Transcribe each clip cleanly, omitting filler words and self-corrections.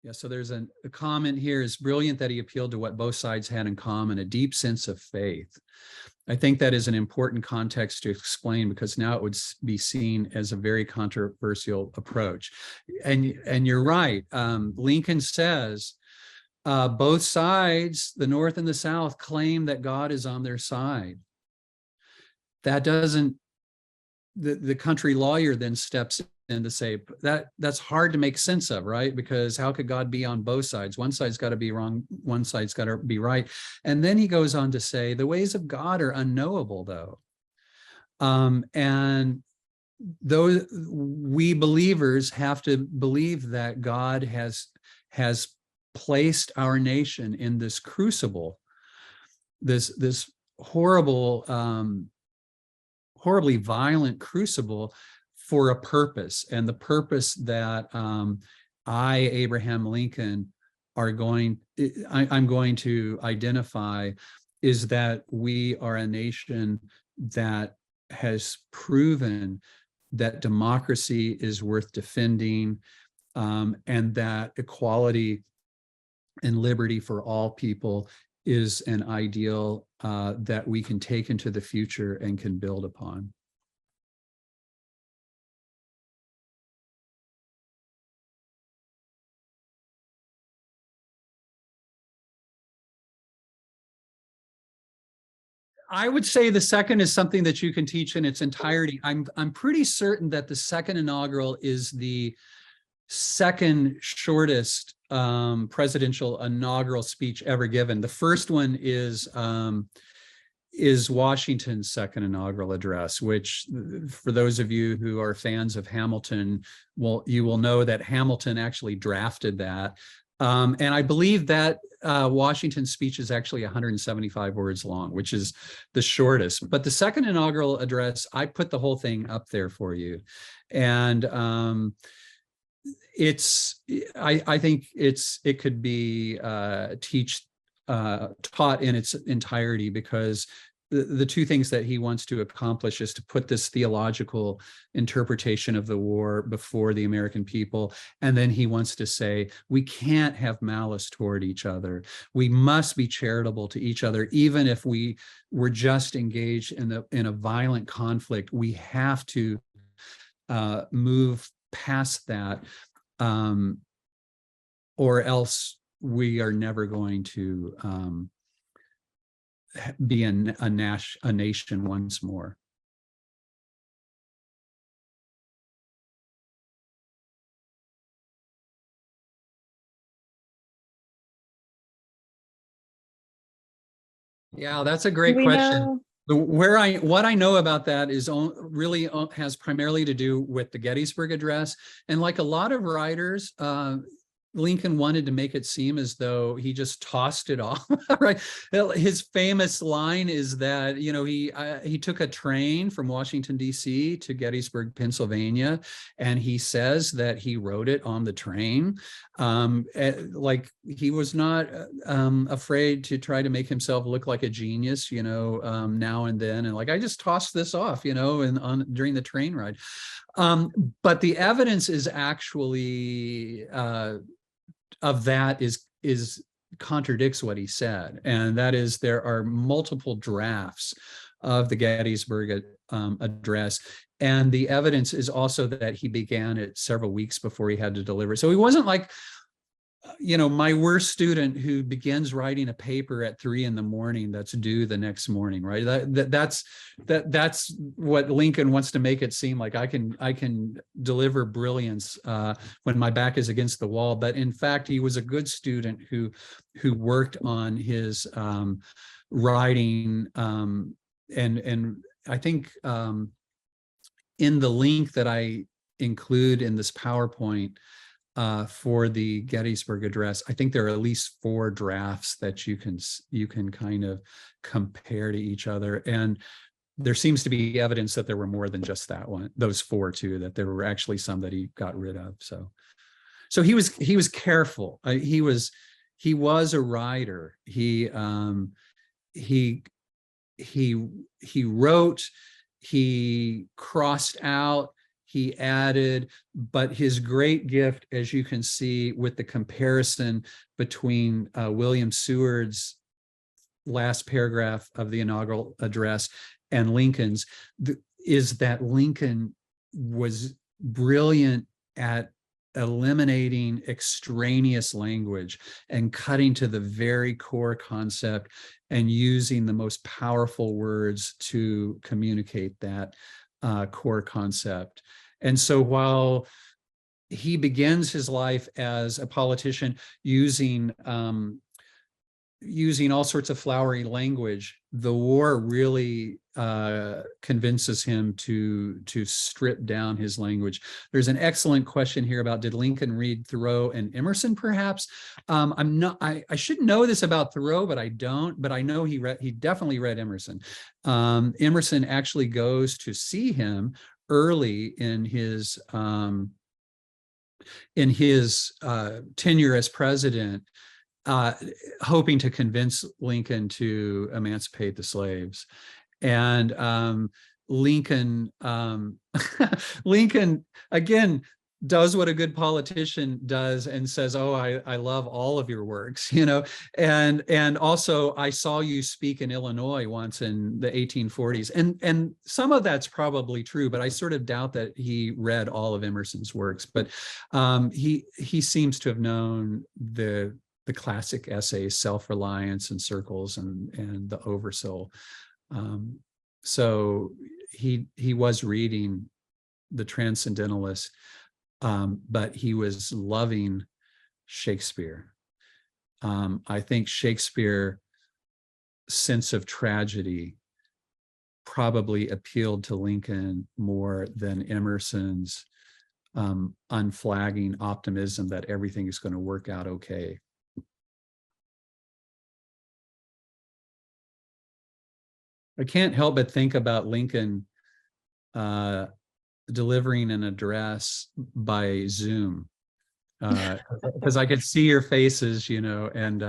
Yeah, so there's a comment here. It's brilliant that he appealed to what both sides had in common, a deep sense of faith. I think that is an important context to explain, because now it would be seen as a very controversial approach. And you're right. Lincoln says both sides, the North and the South, claim that God is on their side. That doesn't, the country lawyer then steps in to say that's hard to make sense of, right? Because how could God be on both sides? One side's got to be wrong, one side's got to be right. And then he goes on to say the ways of God are unknowable, though. And those, we believers have to believe that God has placed our nation in this crucible, this horrible, horribly violent crucible, for a purpose. And the purpose that I, Abraham Lincoln, I'm going to identify is that we are a nation that has proven that democracy is worth defending, and that equality and liberty for all people is an ideal that we can take into the future and can build upon. I would say the second is something that you can teach in its entirety. I'm pretty certain that the second inaugural is the second shortest presidential inaugural speech ever given. The first one is Washington's second inaugural address, which, for those of you who are fans of Hamilton, you will know that Hamilton actually drafted that. And I believe that Washington's speech is actually 175 words long, which is the shortest. But the second inaugural address, I put the whole thing up there for you. And I think it could be taught in its entirety, because the two things that he wants to accomplish is to put this theological interpretation of the war before the American people. And then he wants to say, we can't have malice toward each other. We must be charitable to each other. Even if we were just engaged in a violent conflict, we have to move past that, or else we are never going to be a nation once more. Yeah, that's a great question. What I know about that is really has primarily to do with the Gettysburg Address. And like a lot of writers, Lincoln wanted to make it seem as though he just tossed it off, right? His famous line is that, he took a train from Washington, D.C. to Gettysburg, Pennsylvania, and he says that he wrote it on the train. Like he was not afraid to try to make himself look like a genius, now and then. And like, I just tossed this off, during the train ride. But the evidence is actually of that is contradicts what he said. And that is, there are multiple drafts of the Gettysburg Address. And the evidence is also that he began it several weeks before he had to deliver it. So he wasn't like, my worst student who begins writing a paper at 3 a.m. that's due the next morning, right? That's what Lincoln wants to make it seem like. I can deliver brilliance when my back is against the wall. But in fact, he was a good student who worked on his writing. And I think in the link that I include in this PowerPoint, for the Gettysburg Address, I think there are at least 4 drafts that you can kind of compare to each other. And there seems to be evidence that there were more than just that one, those 4 too, that there were actually some that he got rid of. So he was careful. He was a writer. He wrote, he crossed out, he added, but his great gift, as you can see with the comparison between William Seward's last paragraph of the inaugural address and Lincoln's, is that Lincoln was brilliant at eliminating extraneous language and cutting to the very core concept and using the most powerful words to communicate that core concept. And so while he begins his life as a politician using all sorts of flowery language, the war really convinces him to strip down his language. There's an excellent question here about, did Lincoln read Thoreau and Emerson perhaps? I should know this about Thoreau, but I don't, but I know he definitely read Emerson. Emerson actually goes to see him early in his tenure as president, hoping to convince Lincoln to emancipate the slaves. And Lincoln, Lincoln, again, does what a good politician does and says, oh, I love all of your works, you know, and also I saw you speak in Illinois once in the 1840s. And some of that's probably true, but I sort of doubt that he read all of Emerson's works. But he seems to have known the classic essays, Self-Reliance and Circles and the Oversoul. So he was reading the Transcendentalists, but he was loving Shakespeare. I think Shakespeare's sense of tragedy probably appealed to Lincoln more than Emerson's unflagging optimism that everything is going to work out okay. I can't help but think about Lincoln delivering an address by Zoom, because I could see your faces, you know, and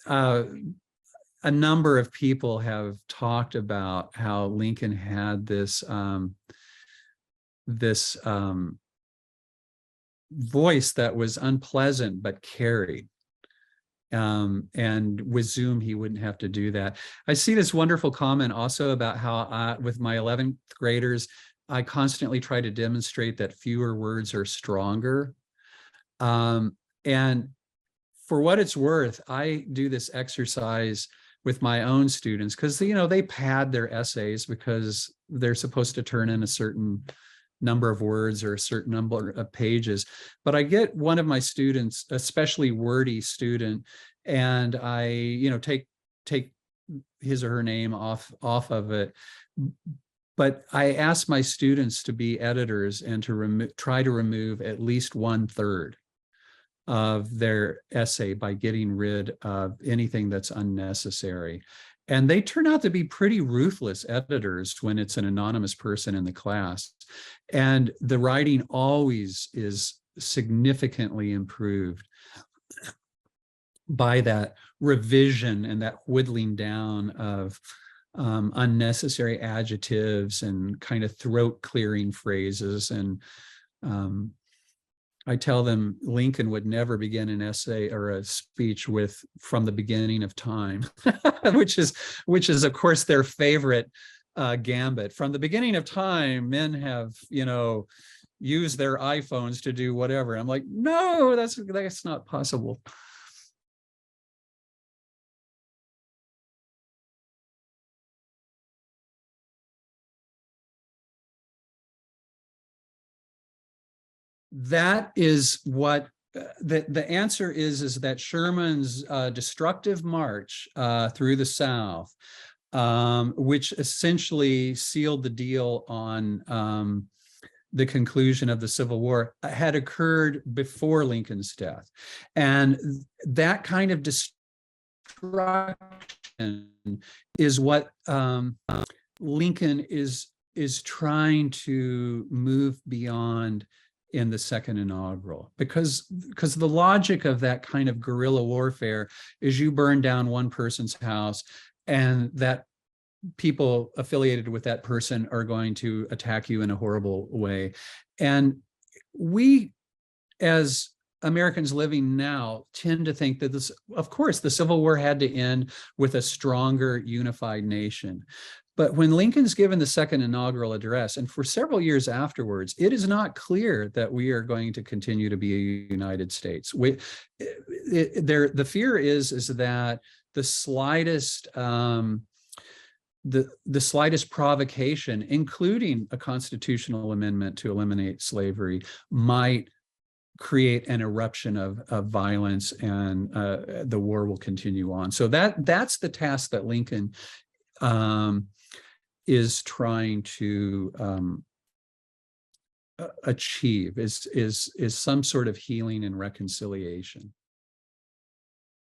a number of people have talked about how Lincoln had this voice that was unpleasant but carried. And with Zoom, he wouldn't have to do that. I see this wonderful comment also about how with my 11th graders, I constantly try to demonstrate that fewer words are stronger. And for what it's worth, I do this exercise with my own students because, you know, they pad their essays because they're supposed to turn in a certain number of words or a certain number of pages. But I get one of my students, especially wordy student, and I, you know, take his or her name off of it. But I ask my students to be editors and to try to remove at least 1/3 of their essay by getting rid of anything that's unnecessary. And they turn out to be pretty ruthless editors when it's an anonymous person in the class. And the writing always is significantly improved by that revision and that whittling down of unnecessary adjectives and kind of throat clearing phrases. And I tell them Lincoln would never begin an essay or a speech with "from the beginning of time," which is of course their favorite gambit. From the beginning of time, men have, you know, used their iPhones to do whatever. I'm like, no, that's not possible. That is what the answer is that Sherman's destructive march through the South, which essentially sealed the deal on the conclusion of the Civil War, had occurred before Lincoln's death. And that kind of destruction is what Lincoln is trying to move beyond in the second inaugural, because the logic of that kind of guerrilla warfare is you burn down one person's house and that people affiliated with that person are going to attack you in a horrible way. And we, as Americans living now, tend to think that this, of course, the Civil War had to end with a stronger, unified nation. But when Lincoln's given the second inaugural address, and for several years afterwards, it is not clear that we are going to continue to be a United States. The fear is that the slightest the slightest provocation, including a constitutional amendment to eliminate slavery, might create an eruption of violence, and the war will continue on. So that's the task that Lincoln is trying to achieve, is some sort of healing and reconciliation.